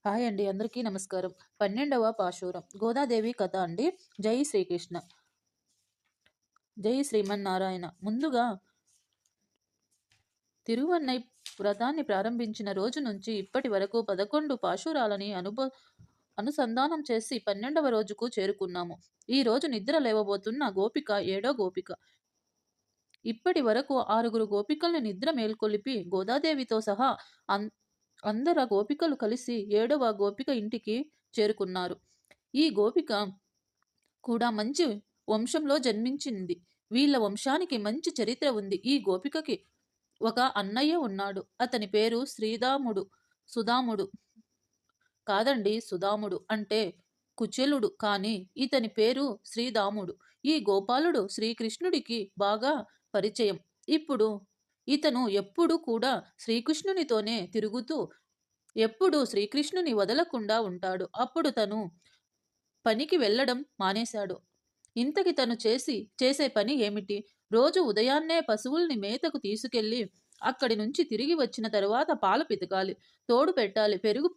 Hi అండి, అందరికీ నమస్కారం. 12వ పాశురం గోదాదేవి కథ అండి. జై శ్రీకృష్ణ, జై శ్రీమన్నారాయణ. ముందుగా తిరువన్నై వ్రతాన్ని ప్రారంభించిన రోజు నుంచి ఇప్పటి వరకు 11 పాశురాలని అనుసంధానం చేసి 12వ రోజుకు చేరుకున్నాము. ఈ రోజు నిద్ర లేవబోతున్న గోపిక 7వ గోపిక. ఇప్పటి వరకు 6 గోపికల్ని నిద్ర మేల్కొలిపి గోదాదేవితో సహా అందరు గోపికలు కలిసి 7వ గోపిక ఇంటికి చేరుకున్నారు. ఈ గోపిక కూడా మంచి వంశంలో జన్మించింది. వీళ్ళ వంశానికి మంచి చరిత్ర ఉంది. ఈ గోపికకి ఒక అన్నయ్య ఉన్నాడు. అతని పేరు సుదాముడు కాదండి, సుదాముడు అంటే కుచేలుడు, కానీ ఇతని పేరు శ్రీదాముడు. ఈ గోపాలుడు శ్రీకృష్ణుడికి బాగా పరిచయం. ఇప్పుడు ఇతను ఎప్పుడు కూడా శ్రీకృష్ణునితోనే తిరుగుతూ ఎప్పుడు శ్రీకృష్ణుని వదలకుండా ఉంటాడు. అప్పుడు తను పనికి వెళ్ళడం మానేశాడు. ఇంతకి తను చేసే పని ఏమిటి? రోజు ఉదయాన్నే పశువుల్ని మేతకు తీసుకెళ్లి అక్కడి నుంచి తిరిగి వచ్చిన తరువాత పాలు పితకాలి, తోడు పెట్టాలి, పెరుగు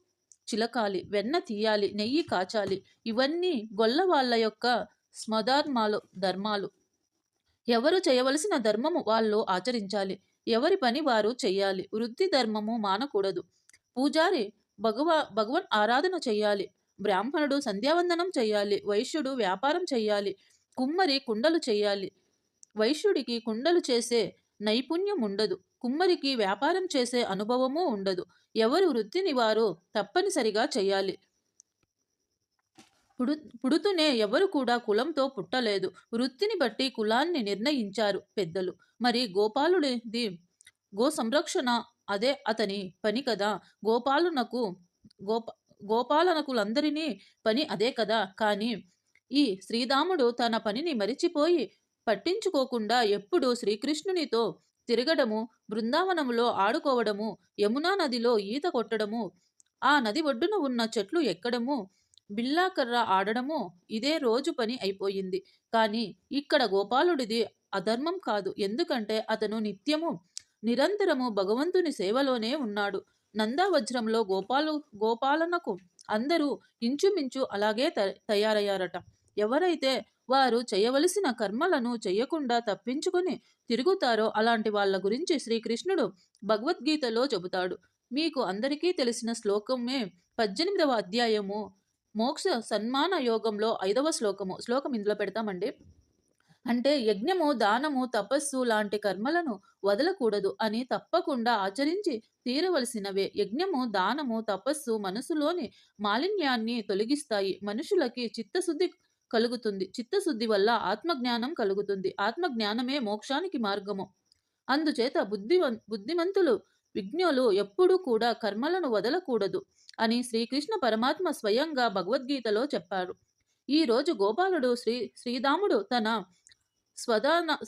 చిలకాలి, వెన్న తీయాలి, నెయ్యి కాచాలి. ఇవన్నీ గొల్ల వాళ్ళ యొక్క ధర్మాలు. ఎవరు చేయవలసిన ధర్మము వాళ్ళు ఆచరించాలి. ఎవరి పని వారు చెయ్యాలి. వృత్తి ధర్మము మానకూడదు. పూజారి భగవన్ ఆరాధన చెయ్యాలి. బ్రాహ్మణుడు సంధ్యావందనం చెయ్యాలి. వైశ్యుడు వ్యాపారం చెయ్యాలి. కుమ్మరి కుండలు చెయ్యాలి. వైశ్యుడికి కుండలు చేసే నైపుణ్యం ఉండదు. కుమ్మరికి వ్యాపారం చేసే అనుభవమూ ఉండదు. ఎవరు వృత్తిని వారు తప్పనిసరిగా చెయ్యాలి. పుడుతూనే ఎవరు కూడా కులంతో పుట్టలేదు. వృత్తిని బట్టి కులాన్ని నిర్ణయించారు పెద్దలు. మరి గోపాలుడిది గో సంరక్షణ, అదే అతని పని కదా. గోపాలనకులందరినీ పని అదే కదా. కానీ ఈ శ్రీరాముడు తన పనిని మరిచిపోయి పట్టించుకోకుండా ఎప్పుడూ శ్రీకృష్ణునితో తిరగడము, బృందావనములో ఆడుకోవడము, యమునా నదిలో ఈత కొట్టడము, ఆ నది ఒడ్డున ఉన్న చెట్లు ఎక్కడము, బిల్లాకర్ర ఆడడము ఇదే రోజు పని అయిపోయింది. కానీ ఇక్కడ గోపాలుడిది అధర్మం కాదు. ఎందుకంటే అతను నిరంతరము భగవంతుని సేవలోనే ఉన్నాడు. నందావజ్రంలో గోపాలనకు అందరూ ఇంచుమించు అలాగే తయారయ్యారట. ఎవరైతే వారు చేయవలసిన కర్మలను చెయ్యకుండా తప్పించుకొని తిరుగుతారో అలాంటి వాళ్ళ గురించి శ్రీకృష్ణుడు భగవద్గీతలో చెబుతాడు. మీకు అందరికీ తెలిసిన శ్లోకమే 18వ అధ్యాయము మోక్ష సన్మాన యోగంలో 5వ శ్లోకం ఇందులో పెడతామండి. అంటే యజ్ఞము, దానము, తపస్సు లాంటి కర్మలను వదలకూడదు అని తప్పకుండా ఆచరించి తీరవలసినవే. యజ్ఞము, దానము, తపస్సు మనసులోని మాలిన్యాన్ని తొలగిస్తాయి. మనుషులకి చిత్తశుద్ధి కలుగుతుంది. చిత్తశుద్ధి వల్ల ఆత్మజ్ఞానం కలుగుతుంది. ఆత్మజ్ఞానమే మోక్షానికి మార్గము. అందుచేత బుద్ధిమంతులు విజ్ఞులు ఎప్పుడూ కూడా కర్మలను వదలకూడదు అని శ్రీకృష్ణ పరమాత్మ స్వయంగా భగవద్గీతలో చెప్పారు. ఈ రోజు గోపాలుడు శ్రీరాముడు తన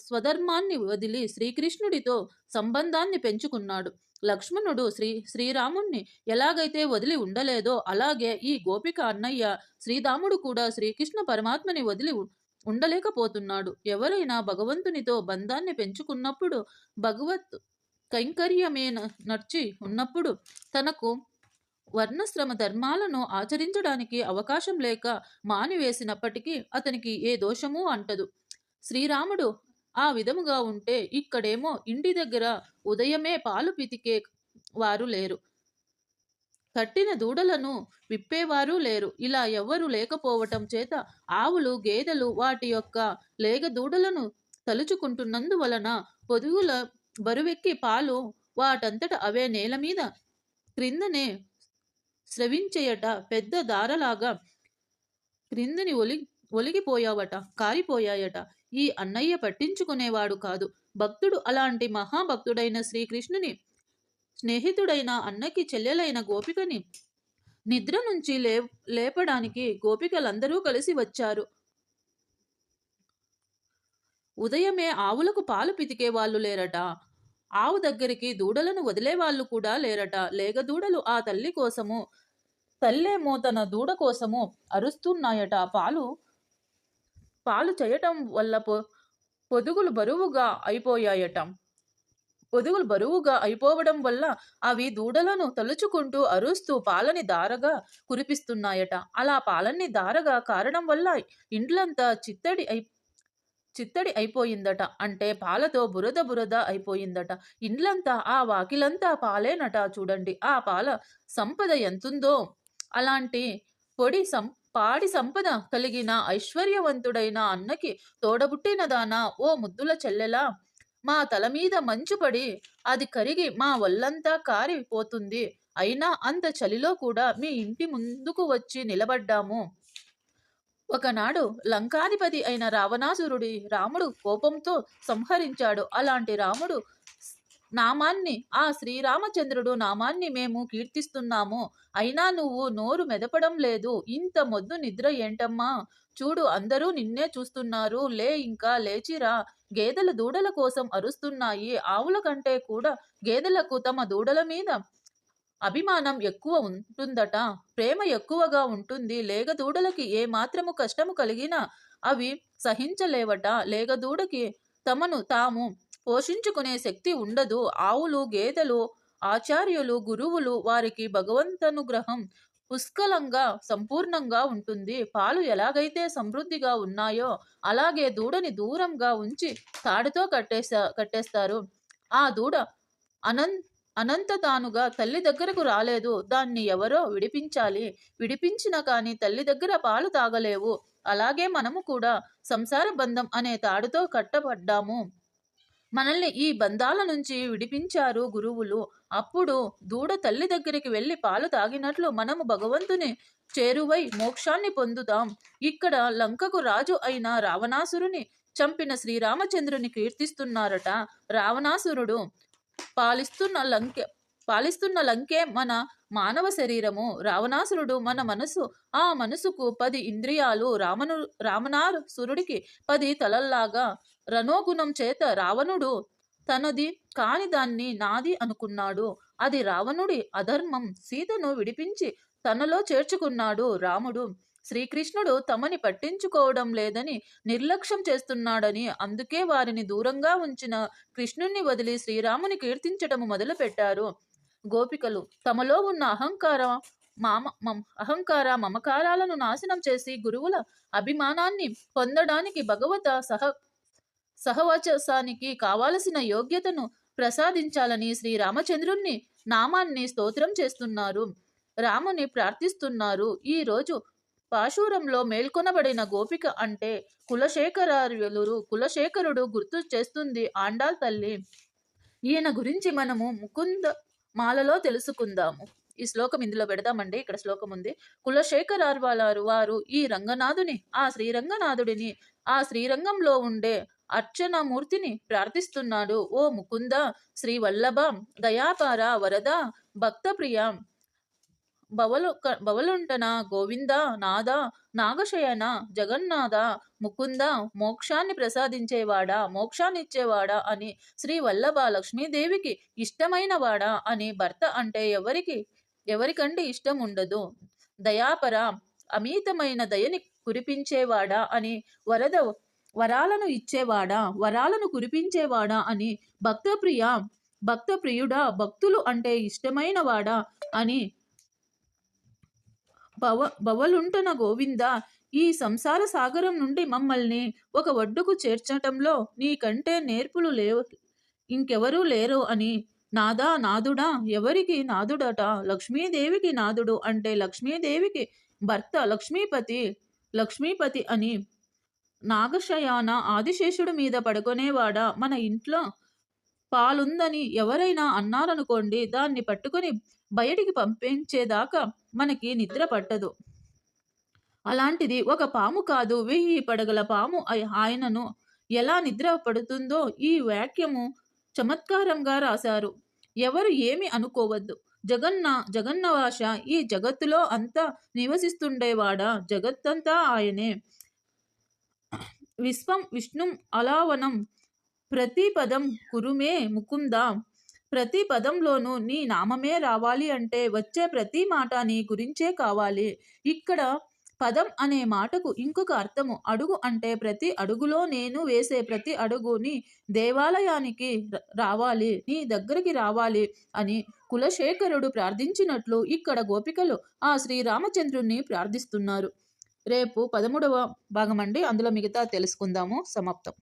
స్వధర్మాన్ని వదిలి శ్రీకృష్ణుడితో సంబంధాన్ని పెంచుకున్నాడు. లక్ష్మణుడు శ్రీరాముణ్ణి ఎలాగైతే వదిలి ఉండలేదో అలాగే ఈ గోపిక అన్నయ్య శ్రీరాముడు కూడా శ్రీకృష్ణ పరమాత్మని వదిలి ఉండలేకపోతున్నాడు. ఎవరైనా భగవంతునితో బంధాన్ని పెంచుకున్నప్పుడు, భగవత్ కైంకర్యమే నర్చి ఉన్నప్పుడు తనకు వర్ణశ్రమ ధర్మాలను ఆచరించడానికి అవకాశం లేక మానివేసినప్పటికీ అతనికి ఏ దోషమూ అంటదు. శ్రీరాముడు ఆ విధముగా ఉంటే ఇక్కడేమో ఇంటి దగ్గర ఉదయమే పాలు పితికే వారు లేరు, కట్టిన దూడలను విప్పేవారు లేరు. ఇలా ఎవరు లేకపోవటం చేత ఆవులు, గేదెలు వాటి యొక్క లేగ దూడలను తలుచుకుంటున్నందువలన పొదుగుల బరువెక్కి పాలు వాటంతట అవే నేల మీద క్రిందనే స్రవించేయట. పెద్ద దారలాగా క్రిందని ఒలిగిపోయావట, కారిపోయాయట. ఈ అన్నయ్య పట్టించుకునేవాడు కాదు. భక్తుడు. అలాంటి మహాభక్తుడైన శ్రీకృష్ణుని స్నేహితుడైన అన్నకి చెల్లెలైన గోపికని నిద్ర నుంచి లేపడానికి గోపికలందరూ కలిసి వచ్చారు. ఉదయమే ఆవులకు పాలు పితికే వాళ్ళు లేరట. ఆవు దగ్గరికి దూడలను వదిలేవాళ్ళు కూడా లేరట. లేగ దూడలు ఆ తల్లి కోసము, తల్లేమో తన దూడ కోసము అరుస్తున్నాయట. పాలు చేయటం వల్ల పొదుగులు బరువుగా అయిపోయాయట. పొదుగులు బరువుగా అయిపోవడం వల్ల అవి దూడలను తలుచుకుంటూ అరుస్తూ పాలని ధారగా కురిపిస్తున్నాయట. అలా పాలన్ని ధారగా కారడం వల్ల ఇండ్లంతా చిత్తడి అయిపోయిందట. అంటే పాలతో బురద బురద అయిపోయిందట. ఇండ్లంతా ఆ వాకిలంతా పాలేనట. చూడండి ఆ పాల సంపద ఎంతుందో. అలాంటి పొడి పాడి సంపద కలిగిన ఐశ్వర్యవంతుడైన అన్నకి తోడబుట్టిన దానా, ఓ ముద్దుల చెల్లెలా, మా తల మీద మంచు పడి అది కరిగి మా ఒళ్ళంతా కారిపోతుంది. అయినా అంత చలిలో కూడా మీ ఇంటి ముందుకు వచ్చి నిలబడ్డాము. ఒకనాడు లంకాధిపతి అయిన రాముడు కోపంతో సంహరించాడు. అలాంటి రాముడు నామాన్ని, ఆ శ్రీరామచంద్రుడు నామాన్ని మేము కీర్తిస్తున్నాము. అయినా నువ్వు నోరు మెదపడం లేదు. ఇంత మొద్దు నిద్ర ఏంటమ్మా? చూడు, అందరూ నిన్నే చూస్తున్నారు. లే, ఇంకా లేచిరా. గేదెల దూడల కోసం అరుస్తున్నాయి. ఆవుల కంటే కూడా గేదెలకు తమ దూడల మీద అభిమానం ఎక్కువ ఉంటుందట. ప్రేమ ఎక్కువగా ఉంటుంది. లేగదూడలకి ఏ మాత్రము కష్టము కలిగినా అవి సహించలేవట. లేగదూడకి తమను తాము పోషించుకునే శక్తి ఉండదు. ఆవులు, గేదెలు ఆచార్యులు, గురువులు, వారికి భగవంతనుగ్రహం పుష్కలంగా సంపూర్ణంగా ఉంటుంది. పాలు ఎలాగైతే సమృద్ధిగా ఉన్నాయో అలాగే దూడని దూరంగా ఉంచి తాడుతో కట్టేస్తారు. ఆ దూడ అనంత తానుగా తల్లి దగ్గరకు రాలేదు. దాన్ని ఎవరో విడిపించాలి. విడిపించినా కానీ తల్లి దగ్గర పాలు తాగలేవు. అలాగే మనము కూడా సంసార బంధం అనే తాడుతో కట్టబడ్డాము. మనల్ని ఈ బంధాల నుంచి విడిపించారు గురువులు. అప్పుడు దూడ తల్లి దగ్గరికి వెళ్ళి పాలు తాగినట్లు మనము భగవంతుని చేరువై మోక్షాన్ని పొందుతాం. ఇక్కడ లంకకు రాజు అయిన రావణాసురుని చంపిన శ్రీరామచంద్రుని కీర్తిస్తున్నారట. రావణాసురుడు పాలిస్తున్న లంకే మన మానవ శరీరము. రావణాసురుడు మన మనసు. ఆ మనసుకు 10 ఇంద్రియాలు. రావణాసురుడికి 10 తలల్లాగా. రణోగుణం చేత రావణుడు తనది కాని దాన్ని నాది అనుకున్నాడు. అది రావణుడి అధర్మం. సీతను విడిపించి తనలో చేర్చుకున్నాడు రాముడు. శ్రీకృష్ణుడు తమని పట్టించుకోవడం లేదని నిర్లక్ష్యం చేస్తున్నాడని, అందుకే వారిని దూరంగా ఉంచిన కృష్ణుణ్ణి వదిలి శ్రీరాముని కీర్తించటము మొదలుపెట్టారు. గోపికలు తమలో ఉన్న అహంకార మమకారాలను నాశనం చేసి గురువుల అభిమానాన్ని పొందడానికి భగవత సహవచసానికి కావాల్సిన యోగ్యతను ప్రసాదించాలని శ్రీరామచంద్రుణ్ణి నామాన్ని స్తోత్రం చేస్తున్నారు. రాముని ప్రార్థిస్తున్నారు. ఈ రోజు పాశూరంలో మేల్కొనబడిన గోపిక అంటే కులశేఖరుడు గుర్తు చేస్తుంది ఆండాల్ తల్లి. ఈయన గురించి మనము ముకుంద మాలలో తెలుసుకుందాము. ఈ శ్లోకం ఇందులో పెడదామండి. ఇక్కడ శ్లోకం ఉంది. కులశేఖరార్వాలారు వారు ఈ రంగనాథుని, ఆ శ్రీరంగనాథుడిని, ఆ శ్రీరంగంలో ఉండే అర్చనమూర్తిని ప్రార్థిస్తున్నాడు. ఓ ముకుంద, శ్రీవల్లభ, దయాపార, వరద, భక్తప్రియ, బవలుంటన, గోవింద, నాద, నాగశయన, జగన్నాథ, ముకుంద, మోక్షాన్ని ప్రసాదించేవాడా, మోక్షాన్నిచ్చేవాడా అని, శ్రీ వల్లభ, లక్ష్మీదేవికి ఇష్టమైన వాడా అని. భర్త అంటే ఎవరికంటే ఇష్టం ఉండదు. దయాపర, అమితమైన దయని కురిపించేవాడా అని. వరద, వరాలను ఇచ్చేవాడా, వరాలను కురిపించేవాడా అని. భక్తప్రియుడా, భక్తులు అంటే ఇష్టమైన వాడా అని. బవలుంటన గోవింద, ఈ సంసార సాగరం నుండి మమ్మల్ని ఒక ఒడ్డుకు చేర్చటంలో నీకంటే నేర్పులు ఇంకెవరూ లేరు అని. నాదా, నాదుడా, ఎవరికి నాదుడట? లక్ష్మీదేవికి నాదుడు అంటే లక్ష్మీదేవికి భర్త, లక్ష్మీపతి అని. నాగశయాన, ఆదిశేషుడి మీద పడుకునేవాడా. మన ఇంట్లో పాలుందని ఎవరైనా అన్నారనుకోండి, దాన్ని పట్టుకుని బయటికి పంపించేదాకా మనకి నిద్ర పట్టదు. అలాంటిది ఒక పాము కాదు, 1000 పడగల పాము ఆయనను ఎలా నిద్ర పడుతుందో ఈ వాక్యము చమత్కారంగా రాశారు. ఎవరు ఏమి అనుకోవద్దు. జగన్నవాస, ఈ జగత్తులో అంతా నివసిస్తుండేవాడా. జగత్తంతా ఆయనే. విష్ణుం అలావనం ప్రతి పదం కురుమే ముకుంద. ప్రతి పదంలోనూ నీ నామమే రావాలి అంటే వచ్చే ప్రతి మాట నీ గురించే కావాలి. ఇక్కడ పదం అనే మాటకు ఇంకొక అర్థము అడుగు అంటే ప్రతి అడుగులో నేను వేసే ప్రతి అడుగుని దేవాలయానికి రావాలి, నీ దగ్గరికి రావాలి అని కులశేఖరుడు ప్రార్థించినట్లు ఇక్కడ గోపికలు ఆ శ్రీరామచంద్రుణ్ణి ప్రార్థిస్తున్నారు. రేపు 13వ భాగం అండి. అందులో మిగతా తెలుసుకుందాము. సమాప్తం.